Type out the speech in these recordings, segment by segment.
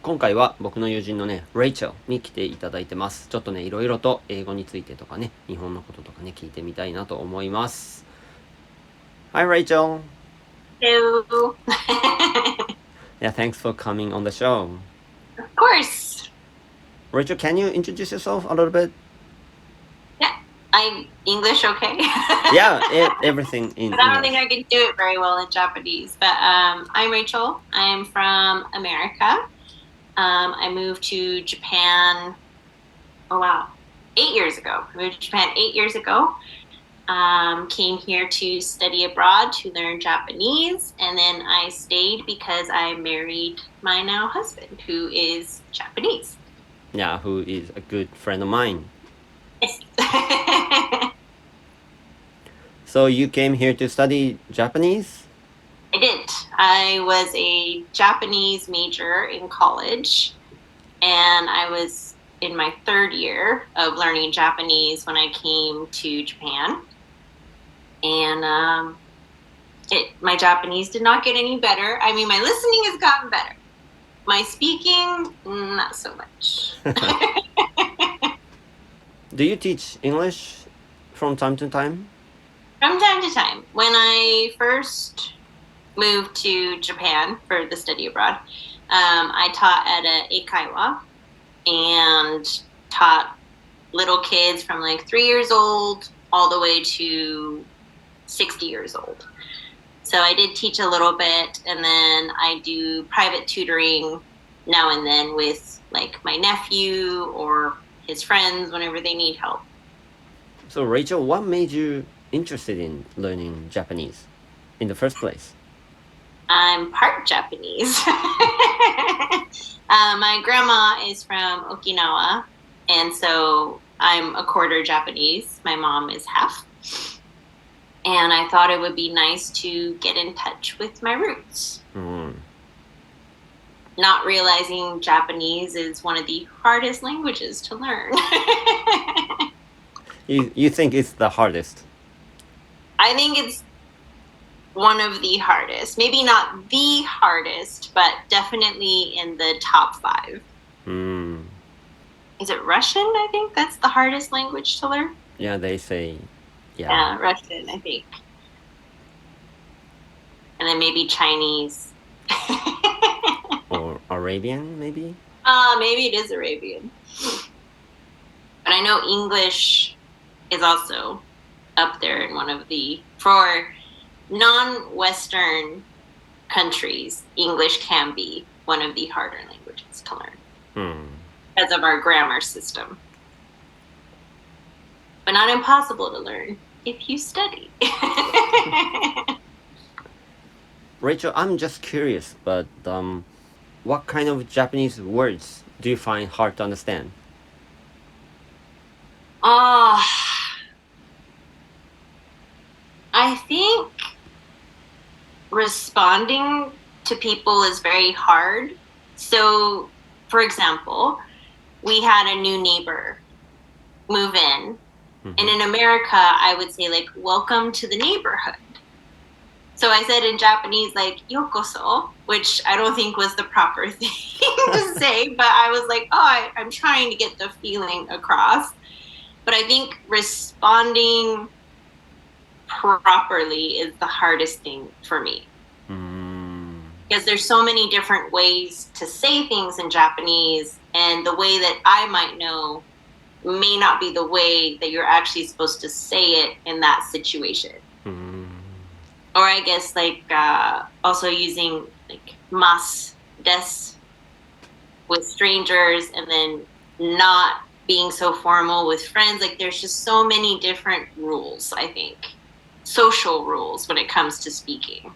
今回は僕の友人のね、Rachael に来ていただいてます。ちょっとね、いろいろと英語についてとかね、日本のこととかね、聞いてみたいなと思います。Hi, Rachael. Hello. Yeah, thanks for coming on the show. Of course. Rachael, can you introduce yourself a little bit? Yeah. I'm English, okay? Yeah, everything in But I don't English. think I can do it very well in Japanese. But I'm Rachel. I'm from America. I moved to Japan, 8 years ago. I moved to Japan 8 years ago. Came here to study abroad to learn Japanese. And then I stayed because I married my now husband, who is Japanese. Yeah, who is a good friend of mine. Yes. So you came here to study Japanese? I did. I was a Japanese major in college, and I was in my third year of learning Japanese when I came to Japan. And my Japanese did not get any better. I mean, my listening has gotten better. My speaking, not so much. Do you teach English from time to time? From time to time. When I first moved to Japan for the study abroad, I taught at a eikaiwa and taught little kids from like 3 years old all the way to 60 years old. So I did teach a little bit, and then I do private tutoring now and then with like my nephew or his friends whenever they need help. So Rachel, what made you interested in learning Japanese in the first place? I'm part Japanese. My grandma is from Okinawa, and so I'm a quarter Japanese. My mom is half. And I thought it would be nice to get in touch with my roots. Not realizing Japanese is one of the hardest languages to learn. You think it's the hardest? I think it's one of the hardest. Maybe not the hardest, but definitely in the top 5. Is it Russian? I think that's the hardest language to learn. Yeah, they say. Yeah, Russian, I think. And then maybe Chinese. Or Arabian, maybe? Maybe it is Arabian. But I know English is also up there in one of the... For non-Western countries, English can be one of the harder languages to learn because of our grammar system. But not impossible to learn if you study. Rachel, I'm just curious, but what kind of Japanese words do you find hard to understand? I think responding to people is very hard. So, for example, we had a new neighbor move in. And in America, I would say, like, welcome to the neighborhood. So I said in Japanese, like, yokoso, which I don't think was the proper thing to say, but I was like, I'm trying to get the feeling across. But I think responding properly is the hardest thing for me. Because there's so many different ways to say things in Japanese, and the way that I might know may not be the way that you're actually supposed to say it in that situation. Or I guess like also using like mas, des with strangers, and then not being so formal with friends. Like there's just so many different rules, I think. Social rules when it comes to speaking.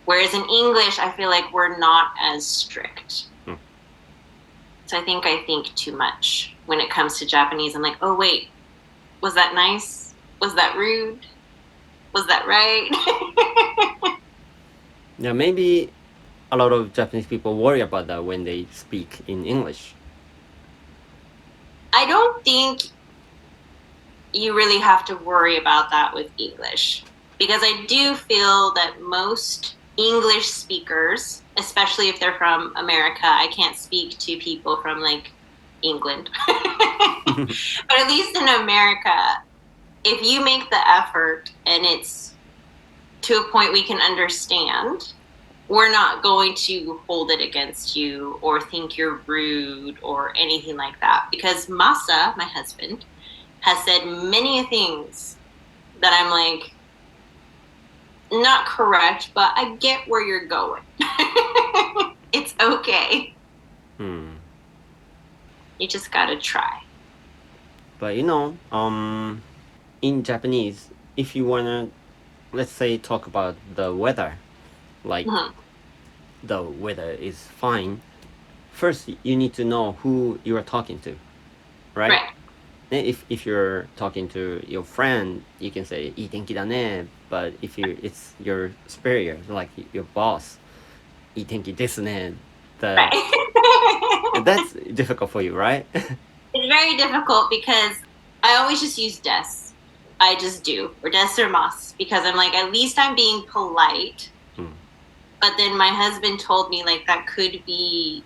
Whereas in English, I feel like we're not as strict. So I think too much when it comes to Japanese. I'm like, oh, wait, was that nice? Was that rude? Was that right? Yeah, maybe a lot of Japanese people worry about that when they speak in English. I don't think you really have to worry about that with English, because I do feel that most English speakers, especially if they're from America. I can't speak to people from like England. But at least in America, if you make the effort and it's to a point we can understand, we're not going to hold it against you or think you're rude or anything like that. Because Masa, my husband, has said many things that I'm like, not correct, but I get where you're going. It's okay. You just gotta try. But in Japanese, if you wanna, let's say, talk about the weather, like the weather is fine, first you need to know who you are talking to, right? Right. If you're talking to your friend, you can say いい天気だね. But if it's your superior, like your boss, いい天気ですね. Right. That's difficult for you, right? It's very difficult because I always just use des. I just do, or des or mas, because I'm like, at least I'm being polite. But then my husband told me like that could be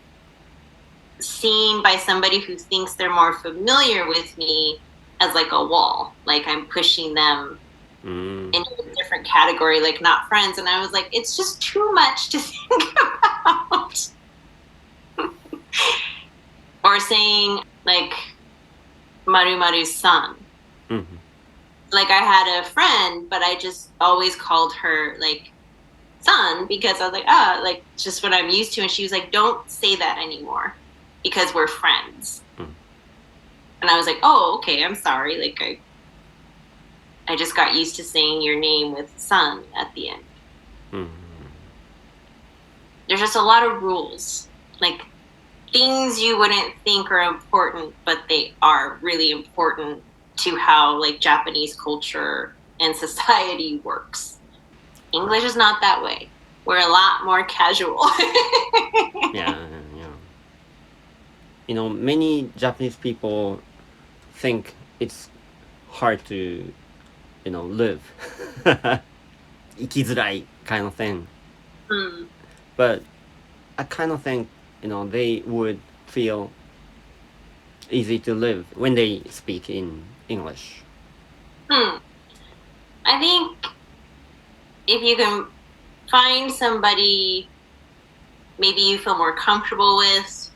seen by somebody who thinks they're more familiar with me as like a wall, like I'm pushing them into a different category, like not friends. And I was like, it's just too much to think about. Or saying like maru maru's son. Like I had a friend, but I just always called her like son because I was like, like just what I'm used to. And she was like, don't say that anymore because we're friends. And I was like, oh, okay, I'm sorry. Like I just got used to saying your name with son at the end. There's just a lot of rules, like things you wouldn't think are important, but they are really important to how like Japanese culture and society works. English is not that way. We're a lot more casual. Yeah. Many Japanese people think it's hard to, live. 生きづらい kind of thing. But I kind of think, they would feel easy to live when they speak in English. I think if you can find somebody maybe you feel more comfortable with,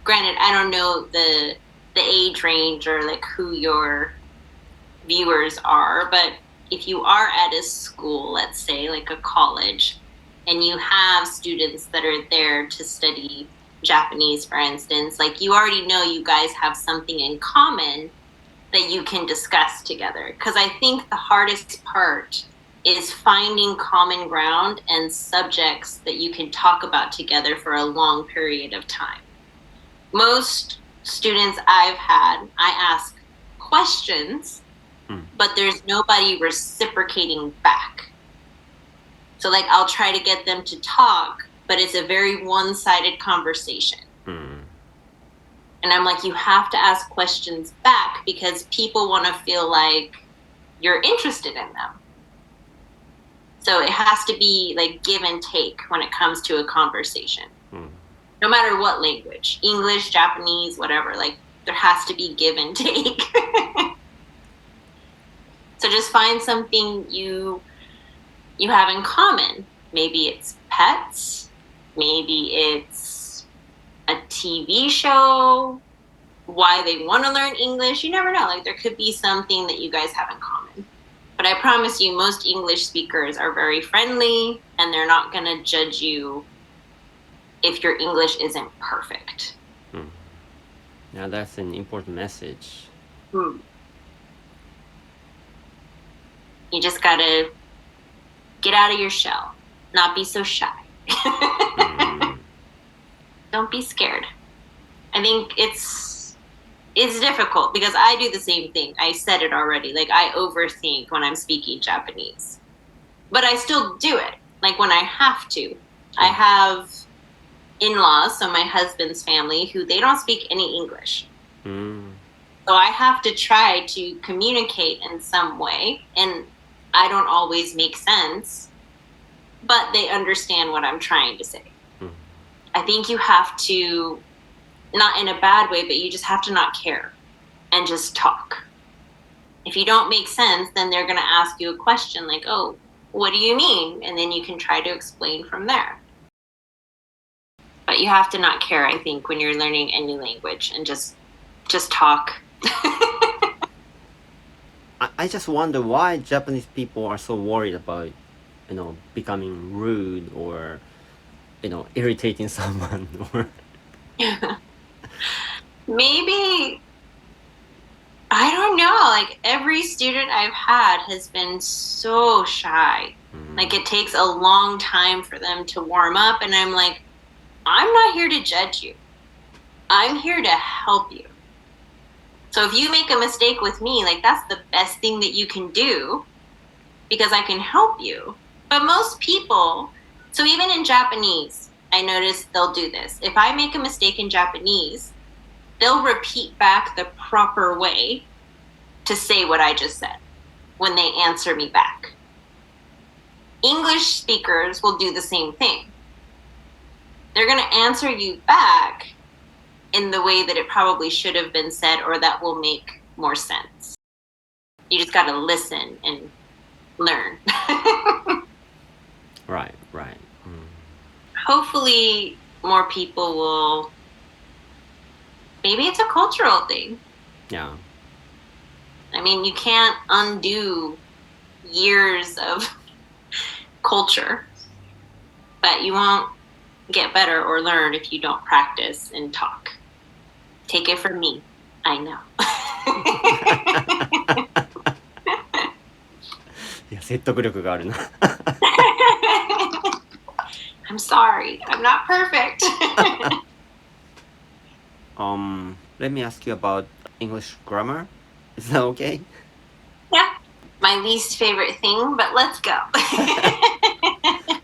granted, I don't know the age range or like who your viewers are, but if you are at a school, let's say like a college, and you have students that are there to study Japanese, for instance, like you already know you guys have something in common that you can discuss together. Because I think the hardest part is finding common ground and subjects that you can talk about together for a long period of time. Most students I've had, I ask questions, but there's nobody reciprocating back. So like I'll try to get them to talk, but it's a very one-sided conversation. And I'm like, you have to ask questions back because people want to feel like you're interested in them. So it has to be like give and take when it comes to a conversation. No matter what language, English, Japanese, whatever, like there has to be give and take. So just find something you have in common. Maybe it's pets, maybe it's a TV show, why they want to learn English. You never know. Like there could be something that you guys have in common. But I promise you, most English speakers are very friendly and they're not going to judge you if your English isn't perfect. Now that's an important message. You just got to get out of your shell, not be so shy. Don't be scared. I think it's difficult because I do the same thing. I said it already. Like I overthink when I'm speaking Japanese, but I still do it. Like when I have to. I have in-laws, so my husband's family, who they don't speak any English. So I have to try to communicate in some way, and I don't always make sense. but they understand what I'm trying to say. Mm. I think you have to, not in a bad way, but you just have to not care and just talk. If you don't make sense, then they're going to ask you a question like, oh, what do you mean? And then you can try to explain from there. But you have to not care, I think, when you're learning any language, and just talk. I just wonder why Japanese people are so worried about, becoming rude or, irritating someone or Maybe, I don't know, like every student I've had has been so shy. Like it takes a long time for them to warm up, and I'm like, I'm not here to judge you. I'm here to help you. So if you make a mistake with me, like that's the best thing that you can do because I can help you. But most people, so even in Japanese, I noticed they'll do this. If I make a mistake in Japanese, they'll repeat back the proper way to say what I just said when they answer me back. English speakers will do the same thing. They're going to answer you back in the way that it probably should have been said, or that will make more sense. You just got to listen and learn. Right. Hopefully more people will, maybe it's a cultural thing. Yeah. I mean, you can't undo years of culture, but you won't get better or learn if you don't practice and talk. Take it from me. I know. いや、説得力があるな。I'm sorry. I'm not perfect. Let me ask you about English grammar. Is that okay? Yeah. My least favorite thing, but let's go.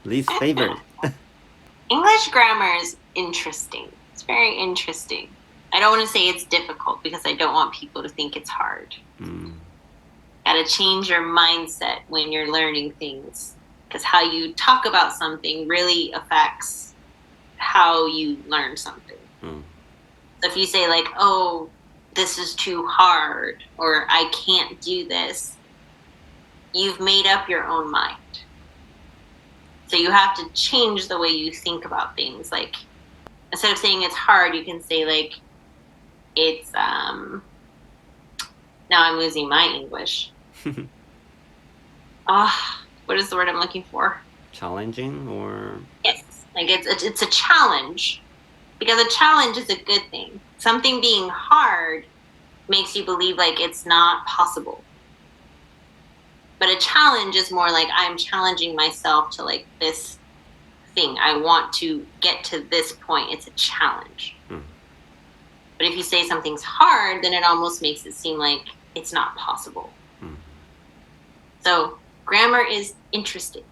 Least favorite. English grammar is interesting. It's very interesting. I don't want to say it's difficult because I don't want people to think it's hard. Gotta change your mindset when you're learning things, because how you talk about something really affects how you learn something. So if you say like, oh, this is too hard, or I can't do this, you've made up your own mind. So you have to change the way you think about things. Like, instead of saying it's hard, you can say like, it's, now I'm losing my English. What is the word I'm looking for? Challenging or? Yes, like it's a challenge, because a challenge is a good thing. Something being hard makes you believe like it's not possible. But a challenge is more like I'm challenging myself to like this thing. I want to get to this point. It's a challenge. But if you say something's hard, then it almost makes it seem like it's not possible. So grammar is interesting.